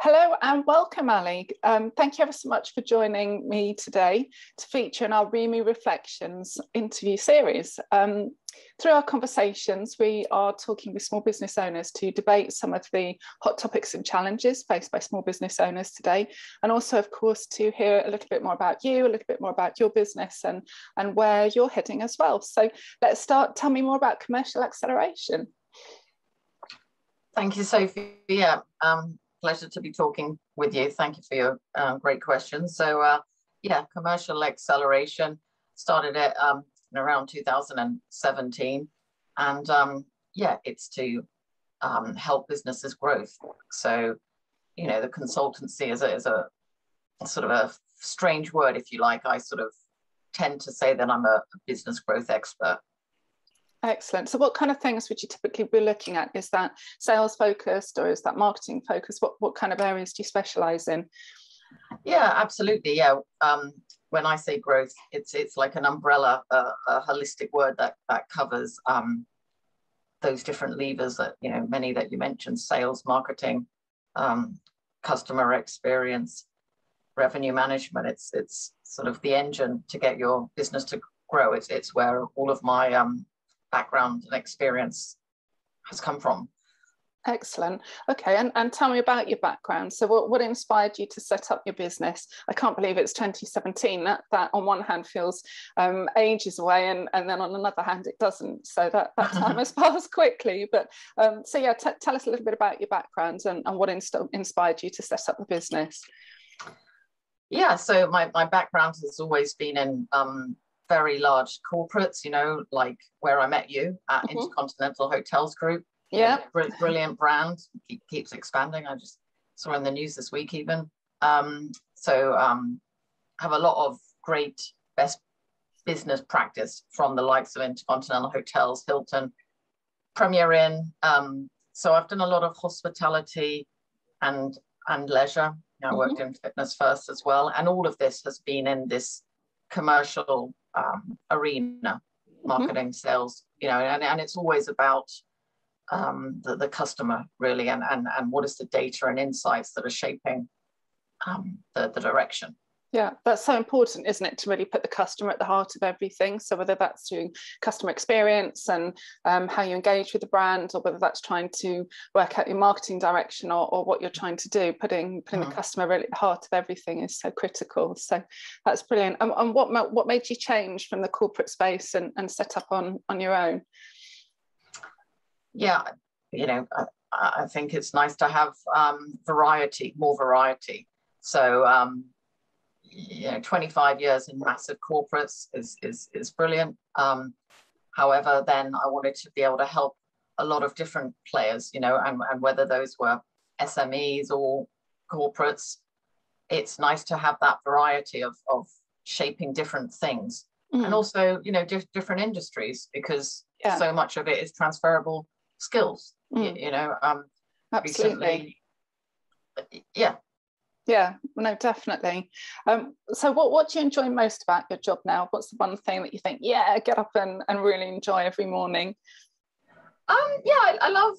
Hello and welcome, Ali. Thank you ever so much for joining me today to feature in our RIMU Reflections interview series. Through our conversations, we are talking with small business owners to debate some of the hot topics and challenges faced by small business owners today, and also, of course, to hear a little bit more about you, a little bit more about your business and where you're heading as well. So let's start. Tell me more about commercial acceleration. Thank you, Sophie. Yeah, pleasure to be talking with you. Thank you for your great questions. So, yeah, commercial acceleration started it in around 2017, and yeah, it's to help businesses growth. So, you know, the consultancy is a sort of a strange word, if you like. I sort of tend to say that I'm a business growth expert. Excellent. So what kind of things would you typically be looking at? Is that sales focused or is that marketing focused? What kind of areas do you specialize in? Yeah, absolutely. Yeah. When I say growth, it's like an umbrella, a holistic word that covers those different levers that, you know, many that you mentioned: sales, marketing, customer experience, revenue management. It's sort of the engine to get your business to grow. It's where all of my background and experience has come from. Excellent. Okay, and tell me about your background. So what inspired you to set up your business? I can't believe it's 2017. That on one hand feels ages away, and then on another hand it doesn't. So that time has passed quickly. But so yeah, tell us a little bit about your background and what inspired you to set up the business. Yeah, so my background has always been in very large corporates, you know, like where I met you at Intercontinental Hotels Group. Yeah, brilliant brand, keeps expanding. I just saw in the news this week even. Have a lot of great best business practice from the likes of Intercontinental Hotels, Hilton, Premier Inn. So I've done a lot of hospitality and leisure. I worked in fitness first as well, and all of this has been in this commercial arena, marketing, sales, you know, and it's always about the customer really, and what is the data and insights that are shaping the direction. Yeah, that's so important, isn't it, to really put the customer at the heart of everything. So whether that's through customer experience and how you engage with the brand, or whether that's trying to work out your marketing direction or what you're trying to do, putting the customer really at the heart of everything is so critical. So that's brilliant. And what made you change from the corporate space and set up on your own? Yeah, you know, I think it's nice to have more variety. So you know, 25 years in massive corporates is brilliant. However, then I wanted to be able to help a lot of different players, you know, and whether those were SMEs or corporates, it's nice to have that variety of shaping different things. And also, you know, different industries, because so much of it is transferable skills, you know. Absolutely. Recently, yeah, no, definitely. So what do you enjoy most about your job now? What's the one thing that you think, yeah, get up and really enjoy every morning? Yeah, I love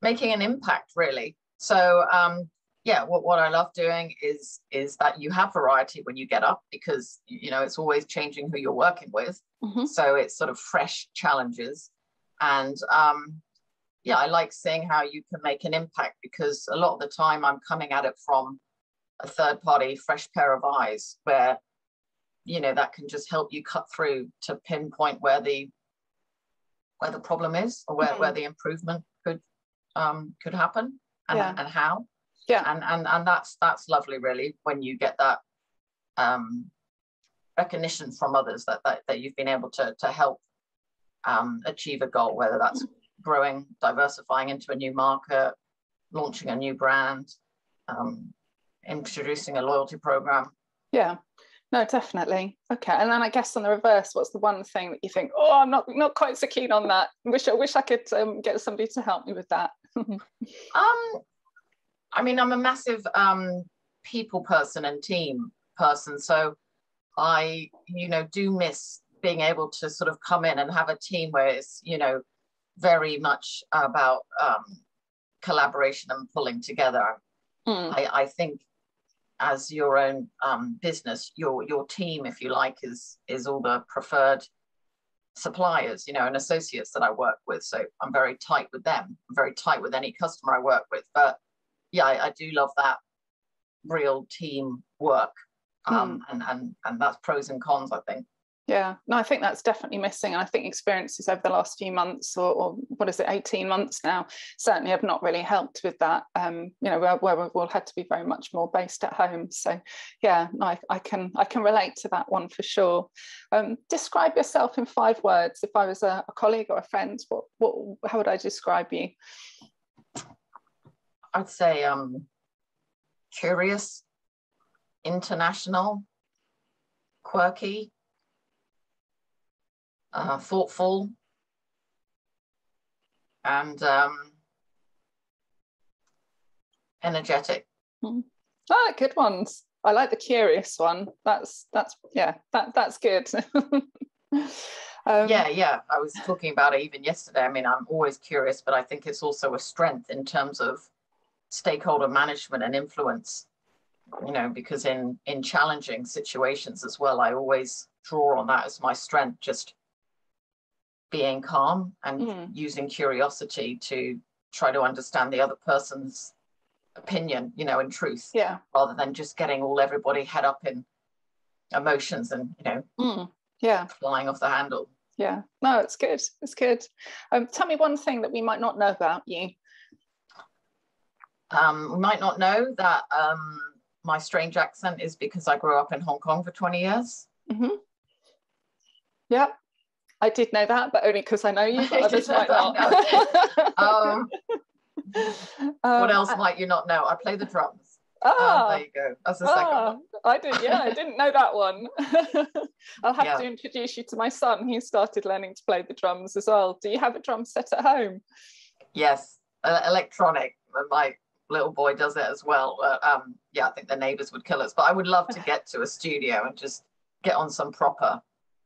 making an impact, really. So yeah, what I love doing is that you have variety when you get up, because, you know, it's always changing who you're working with. So it's sort of fresh challenges. And yeah, I like seeing how you can make an impact, because a lot of the time I'm coming at it from a third party, fresh pair of eyes, where, you know, that can just help you cut through to pinpoint where the problem is, or where the improvement could happen, and how. Yeah, and that's lovely, really, when you get that recognition from others that you've been able to help achieve a goal, whether that's growing, diversifying into a new market, launching a new brand, introducing a loyalty program. Yeah, no, definitely. Okay, and then I guess on the reverse, what's the one thing that you think, oh, I'm not quite so keen on that? I wish I could get somebody to help me with that. I mean, I'm a massive people person and team person, so I, you know, do miss being able to sort of come in and have a team where it's, you know, very much about collaboration and pulling together. I think as your own business, your team, if you like, is all the preferred suppliers, you know, and associates that I work with. So I'm very tight with them. I'm very tight with any customer I work with. But yeah, I do love that real team work. And that's pros and cons, I think. Yeah, no, I think that's definitely missing. And I think experiences over the last few months, or what is it, 18 months now, certainly have not really helped with that, you know, where we've all had to be very much more based at home. So yeah, no, I can relate to that one for sure. Describe yourself in 5 words. If I was a colleague or a friend, how would I describe you? I'd say curious, international, quirky, thoughtful, and energetic. Oh, good ones. I like the curious one. That's good. Yeah. I was talking about it even yesterday. I mean, I'm always curious, but I think it's also a strength in terms of stakeholder management and influence, you know, because in challenging situations as well, I always draw on that as my strength, just being calm and using curiosity to try to understand the other person's opinion, you know, and truth, rather than just getting everybody head up in emotions and, you know, flying off the handle. Yeah, no, it's good. It's good. Tell me one thing that we might not know about you. We might not know that my strange accent is because I grew up in Hong Kong for 20 years. Yeah, I did know that, but only because I know you, but others might not. What else might you not know? I play the drums. There you go. That's the second one. I didn't know that one. I'll have to introduce you to my son. He started learning to play the drums as well. Do you have a drum set at home? Yes, electronic. My little boy does it as well. I think the neighbours would kill us, but I would love to get to a studio and just get on some proper.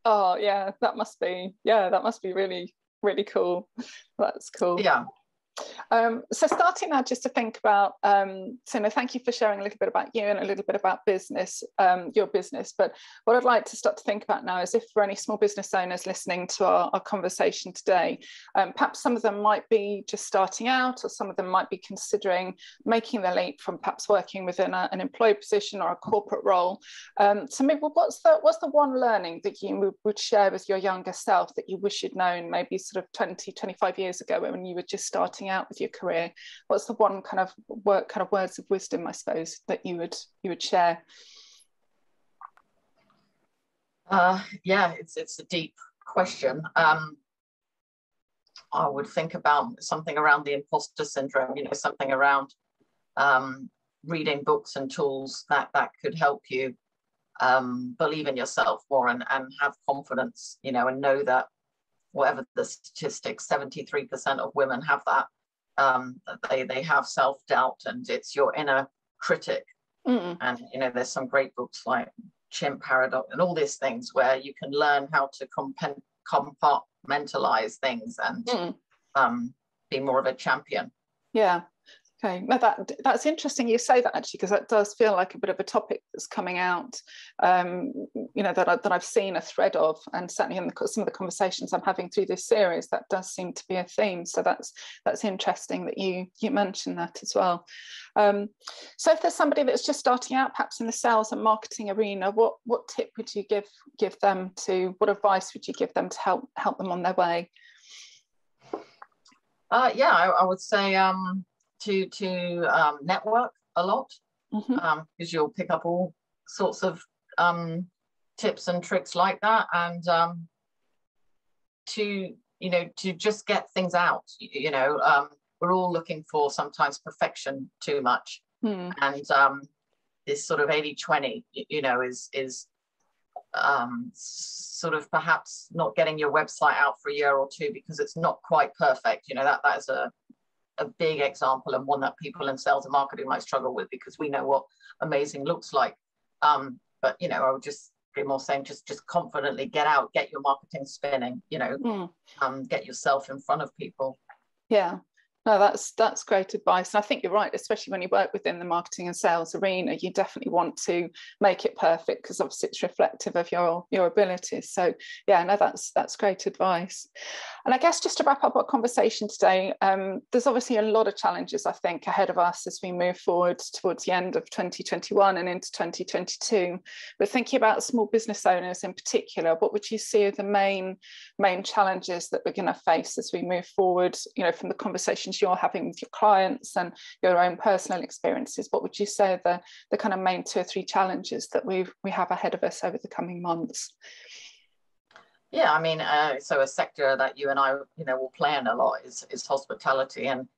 Oh yeah, that must be really, really cool. That's cool. Yeah. So starting now just to think about, so thank you for sharing a little bit about you and a little bit about business, your business. But what I'd like to start to think about now is if for any small business owners listening to our conversation today, perhaps some of them might be just starting out, or some of them might be considering making the leap from perhaps working within an employed position or a corporate role. So maybe what's the one learning that you would share with your younger self that you wish you'd known maybe sort of 20, 25 years ago when you were just starting out with your career? What's the one kind of words of wisdom, I suppose, that you would share? It's a deep question. I would think about something around the imposter syndrome, you know, something around reading books and tools that could help you believe in yourself more and have confidence, you know, and know that whatever the statistics, 73% of women have that. They have self-doubt, and it's your inner critic. And you know, there's some great books like Chimp Paradox and all these things where you can learn how to compartmentalize things and be more of a champion. Yeah. Okay, no, that's interesting you say that, actually, because that does feel like a bit of a topic that's coming out, you know, that I've seen a thread of, and certainly in some of the conversations I'm having through this series, that does seem to be a theme. So that's interesting that you mentioned that as well. So if there's somebody that's just starting out, perhaps in the sales and marketing arena, what tip would you give them what advice would you give them to help them on their way? I would say to network a lot, because you'll pick up all sorts of tips and tricks like that, and to just get things out. You know, we're all looking for sometimes perfection too much, and this sort of 80-20, you know, is sort of perhaps not getting your website out for a year or two because it's not quite perfect. You know, that is a big example, and one that people in sales and marketing might struggle with, because we know what amazing looks like. But you know, I would just be more saying just confidently get out, get your marketing spinning, you know, get yourself in front of people. Yeah. No, that's great advice. And I think you're right, especially when you work within the marketing and sales arena, you definitely want to make it perfect because obviously it's reflective of your abilities. So yeah, no, that's great advice. And I guess just to wrap up our conversation today, there's obviously a lot of challenges, I think, ahead of us as we move forward towards the end of 2021 and into 2022. But thinking about small business owners in particular, what would you see are the main challenges that we're going to face as we move forward, you know, from the conversations you're having with your clients and your own personal experiences? What would you say are the kind of main 2 or 3 challenges that we have ahead of us over the coming months? Yeah, I mean, so a sector that you and I, you know, will play in a lot is hospitality. And,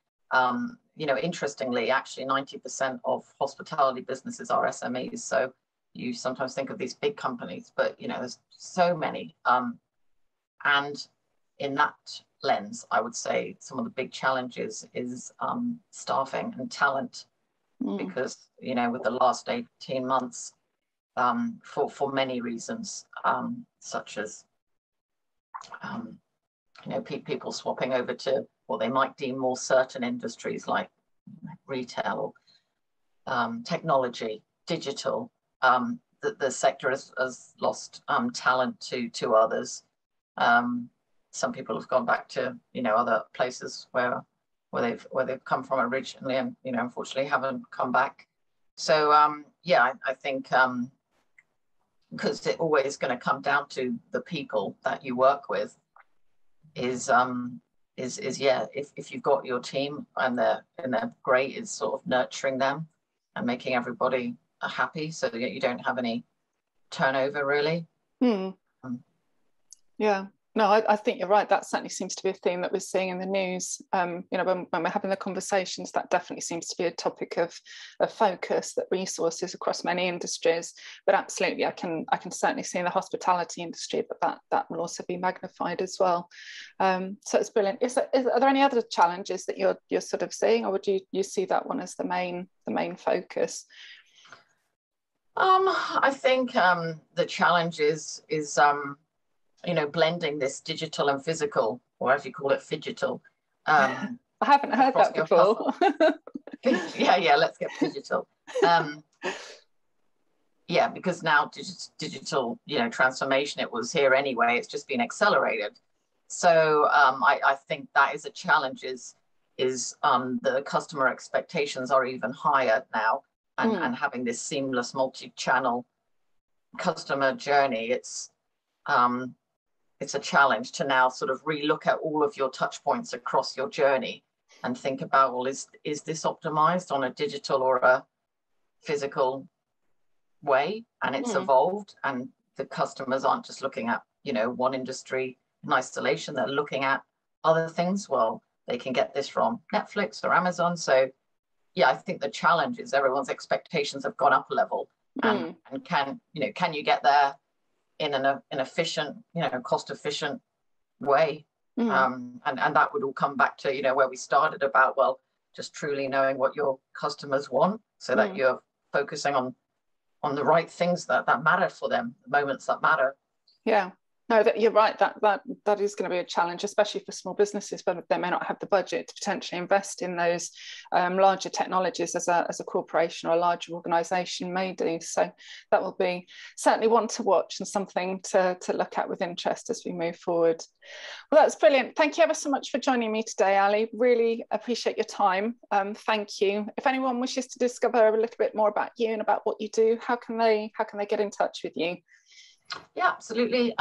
you know, interestingly, actually 90% of hospitality businesses are SMEs. So you sometimes think of these big companies, but, you know, there's so many. And in that lens, I would say some of the big challenges is staffing and talent, because, you know, with the last 18 months, for many reasons, such as you know, people swapping over to what they might deem more certain industries like retail, technology, digital. The sector has lost talent to others. Some people have gone back to, you know, other places where they've come from originally, and, you know, unfortunately haven't come back. So yeah, I think because it's always going to come down to the people that you work with, is yeah, if you've got your team and they're great, is sort of nurturing them and making everybody happy so that you don't have any turnover, really. Yeah. No, I think you're right. That certainly seems to be a theme that we're seeing in the news. You know, when we're having the conversations, that definitely seems to be a topic of focus, that resources across many industries. But absolutely, I can certainly see in the hospitality industry that will also be magnified as well. So it's brilliant. Are there any other challenges that you're sort of seeing, or would you see that one as the main focus? I think the challenge is you know, blending this digital and physical, or as you call it, phygital. I haven't heard that before. yeah, let's get digital. Yeah, because now digital, you know, transformation, it was here anyway, it's just been accelerated. So I think that is a challenge, is the customer expectations are even higher now, and having this seamless multi-channel customer journey, it's a challenge to now sort of relook at all of your touch points across your journey and think about, well, is this optimized on a digital or a physical way? And it's evolved, and the customers aren't just looking at, you know, one industry in isolation, they're looking at other things. Well, they can get this from Netflix or Amazon. So yeah, I think the challenge is everyone's expectations have gone up a level, and can you get there in an efficient, you know, cost efficient way? And that would all come back to, you know, where we started about, well, just truly knowing what your customers want, so that you're focusing on the right things that matter for them, the moments that matter. Yeah. No, you're right. That is going to be a challenge, especially for small businesses, but they may not have the budget to potentially invest in those larger technologies as a corporation or a larger organisation may do. So that will be certainly one to watch and something to look at with interest as we move forward. Well, that's brilliant. Thank you ever so much for joining me today, Ali. Really appreciate your time. Thank you. If anyone wishes to discover a little bit more about you and about what you do, how can they get in touch with you? Yeah, absolutely.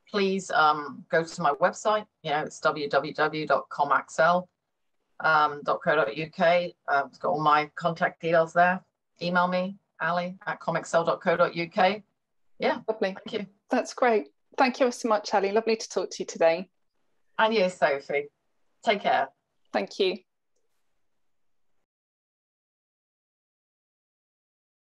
Please go to my website. You know, it's www.comaxcel.co.uk. It's got all my contact details there. Email me, ali@comaxcel.co.uk. Yeah, lovely. Thank you. That's great. Thank you so much, Ali. Lovely to talk to you today. And you, Sophie. Take care. Thank you.